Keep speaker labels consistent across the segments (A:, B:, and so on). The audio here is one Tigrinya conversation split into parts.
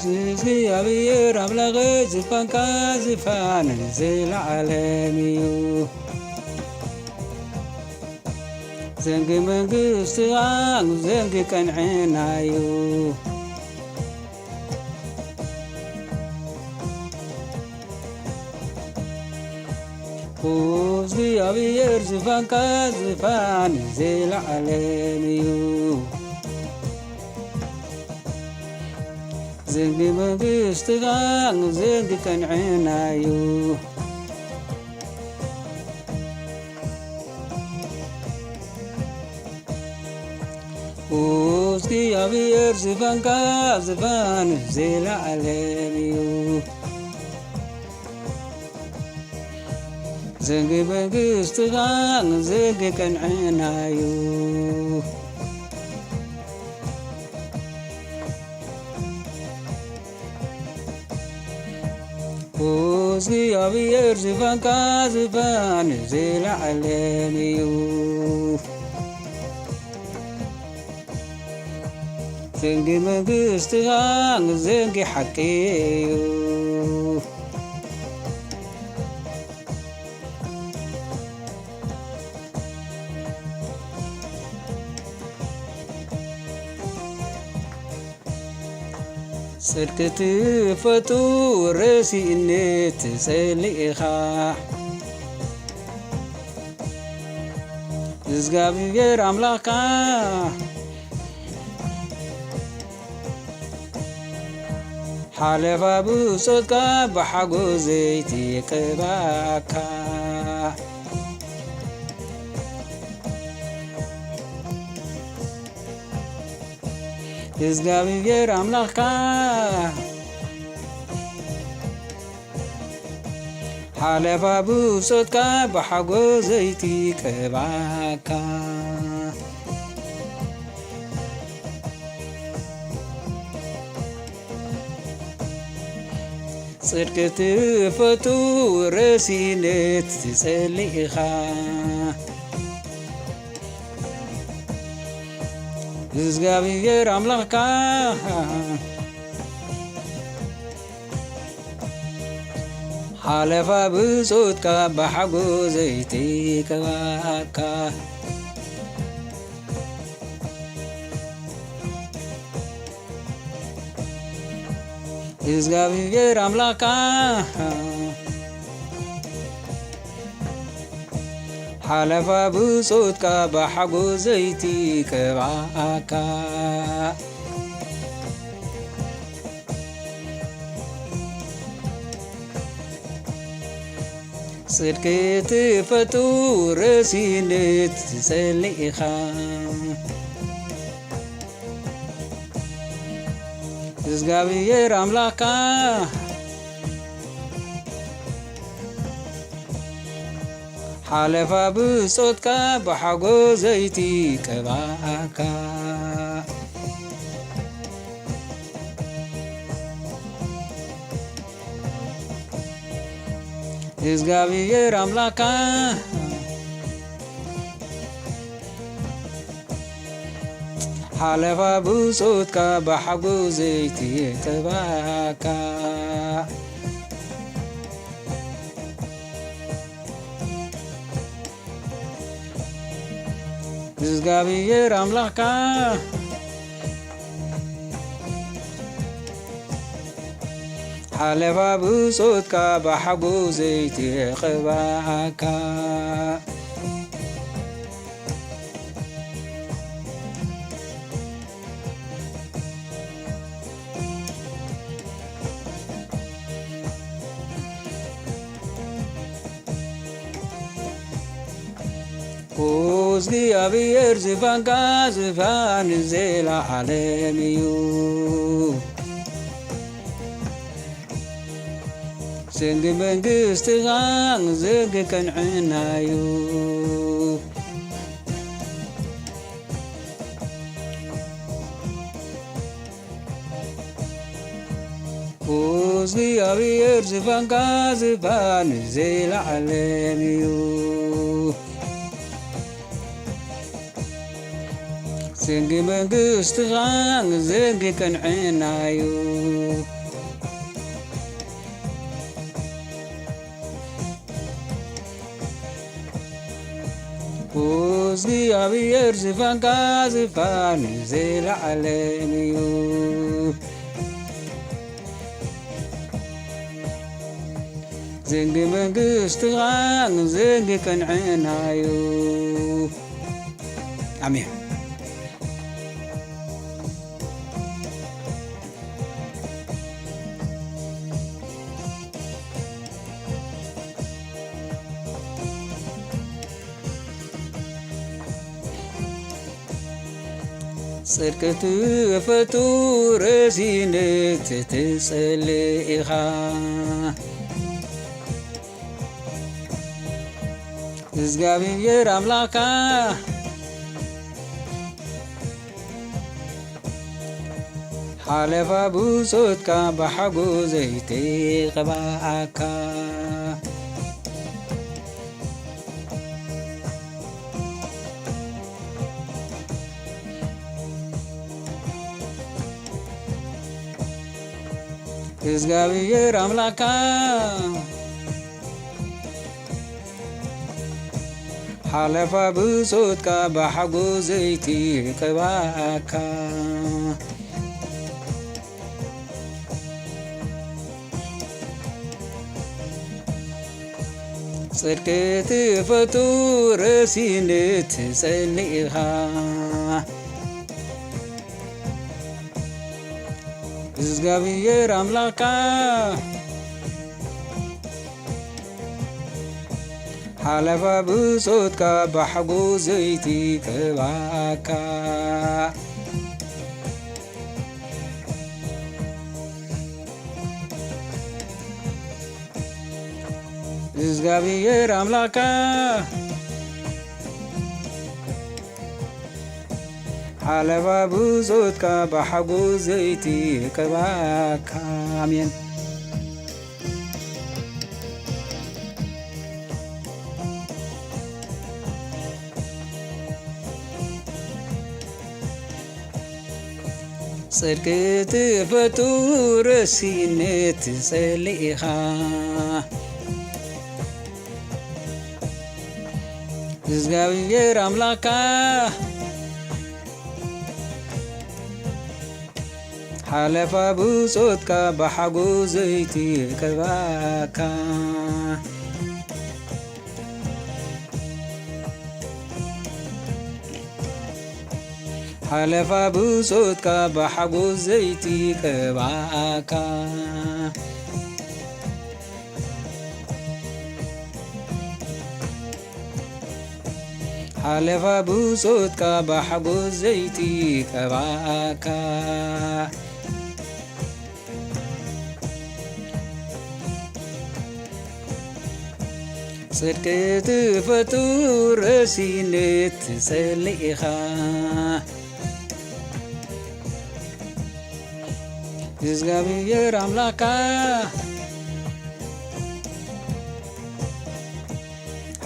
A: زي أبير أبلغ زفان كازفان زي العالميو زنق منقص غان زنق كان عينايو زي أبير زفان كازفان زي العالميو زنق منقص غان زنق كان عينايو وزكي أبير زفان كازفان زي العالميو زنقي بقي استغان زنقي كان عينايو وزكي أبير زفان كازفان زي العالميو زنقي بقي استغان زنقي حكيو سلكت فتور سينت سليخا زغابي غير املاكا حالف ابو صدقا بحقو زيتي كباكا زغابي غير املاكا حالف ابو صدقا بحقو زيتي كباكا صدقت فتور سينت تسليخا زغابي غير املاكا حالف بصوتك بحقو زيتي كواكا زغابي غير املاكا حالف بصوتك بحقو زيتي كواكا صدقت فتور سينت تسليخا زغابي غير املاكا حالف بصوتك بحقو زيتي كباكا زغابي غير املاكا حالف بصوتك بحقو زيتي كباكا زغابي غير املاكا حالف بصوتك بحقو زيتي كباكا وزكي أبير زفان كازفان زي العالميو زنق منقص غان زنق كان عينايو وزكي أبير زفان كازفان زي العالميو ዘንጊ መንግስትኻ ዘንጊ ቀንዕናዩ እግዚአብሔር ዝፋንካ ዝፋን ዘለዓለም እዩ ዘንጊ መንግስትኻ ዘንጊ ቀንዕናዩ አሜን። ጽድቅ ትፈቱር ሲነት ትጸልእ ኢኻ እግዚአብሔር አምላካ ሓለፋ ብጾትካ ብሓጎዘይ ተቐባኣካ እግዚአብሔር አምላካ ሓለፋ ብጾትካ ብሓጎዘይ ተቐባኣካ ጽድቅ ትፈቱር ሲነት ትጸልእ ኢኻ እግዚአብሔር አምላካ ሓለፋ ብጾትካ ብሓጎዘይ ተቐባኣካ እግዚአብሔር አምላካ ሓለፋ ብጾትካ ብሓጎዘይ ተቐባኣካ አሜን። ጽድቅ ትፈቱር ሲነት ትጸልእ ኢኻ እግዚአብሔር አምላካ ሓለፋ ብጾትካ ብሓጎዘይ ተቐባኣካ ሓለፋ ብጾትካ ብሓጎዘይ ተቐባኣካ ሓለፋ ብጾትካ ብሓጎዘይ ተቐባኣካ ጽድቅ ትፈቱር ሲነት ትጸልእ ኢኻ እግዚአብሔር አምላካ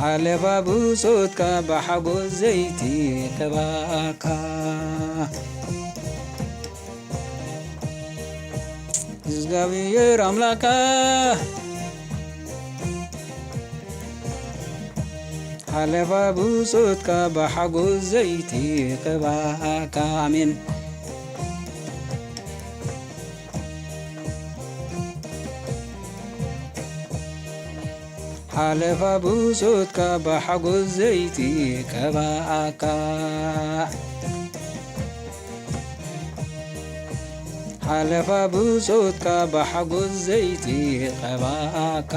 A: ሓለፋ ብጾትካ ብሓጎዘይ ተቐባኣካ እግዚአብሔር አምላካ ሓለፋ ብጾትካ ብሓጎዘይ ተቐባኣካ አሜን። ሓለፋ ብጾትካ ብሓጎዘይ ተቐባኣካ ሓለፋ ብጾትካ ብሓጎዘይ ተቐባኣካ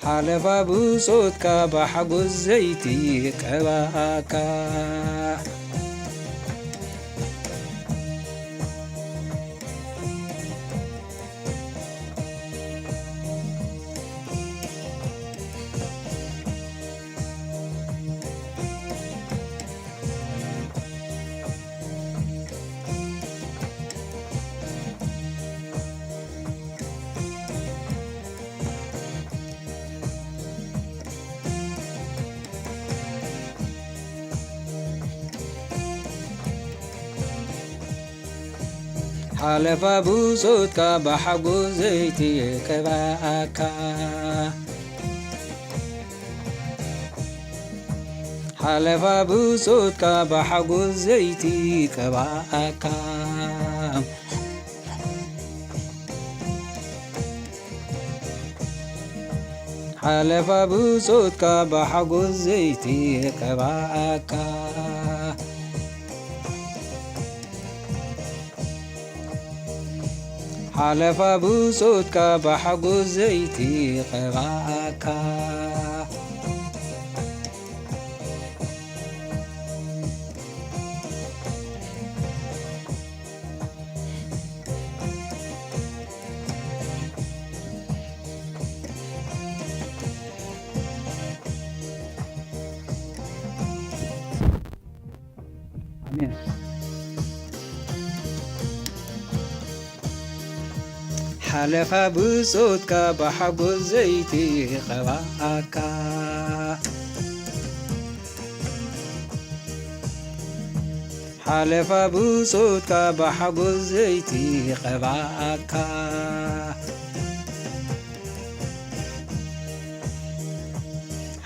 A: ሓለፋ ብጾትካ ብሓጎዘይ ተቐባኣካ ሓለፋ ብሶትካ ብሓጎስ ዘይቲ ቀባእካ ሓለፋ ብሶትካ ብሓጎስ ዘይቲ ቀባእካ ሓለፋ ብሶትካ ብሓጎስ ዘይቲ ቀባእካ ሓለፋ ብሶትካ ብሓጎስ ዘይቲ ቀባእካ አሜን። ሓለፋ ብሶትካ ብሓጎስ ዘይቲ ቀባእካ ሓለፋ ብሶትካ ብሓጎስ ዘይቲ ቀባእካ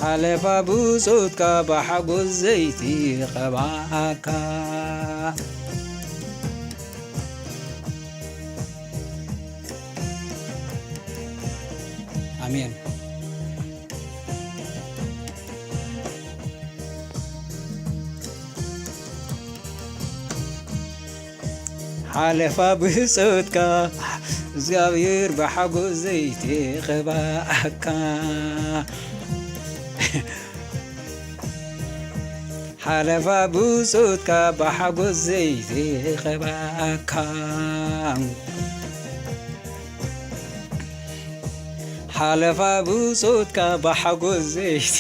A: ሓለፋ ብሶትካ ብሓጎስ ዘይቲ ቀባእካ አሜን። ሓለፋ ብሶትካ እግዚአብሔር ብሓጎስ ዘይቲ ቀባእካ ሓለፋ ብሶትካ ብሓጎስ ዘይቲ ቀባእካ ሓለፋ ብሶትካ ብሓጎስ ዘይቲ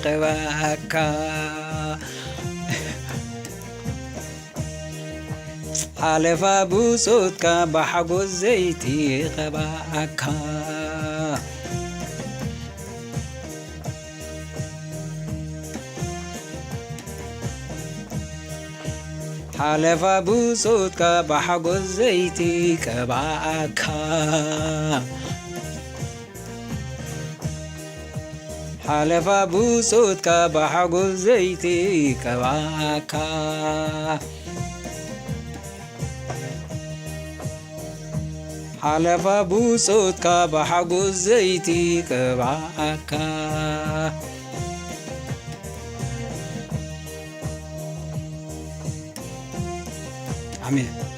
A: ቀባእካ ሓለፋ ብሶትካ ብሓጎስ ዘይቲ ቀባእካ ሓለፋ ብሶትካ ብሓጎስ ዘይቲ ቀባእካ ሓለፋ ብሶትካ ብሓጎስ ዘይቲ ቀባእካ ሓለፋ ብሶትካ ብሓጎስ ዘይቲ ቀባእካ አሜን።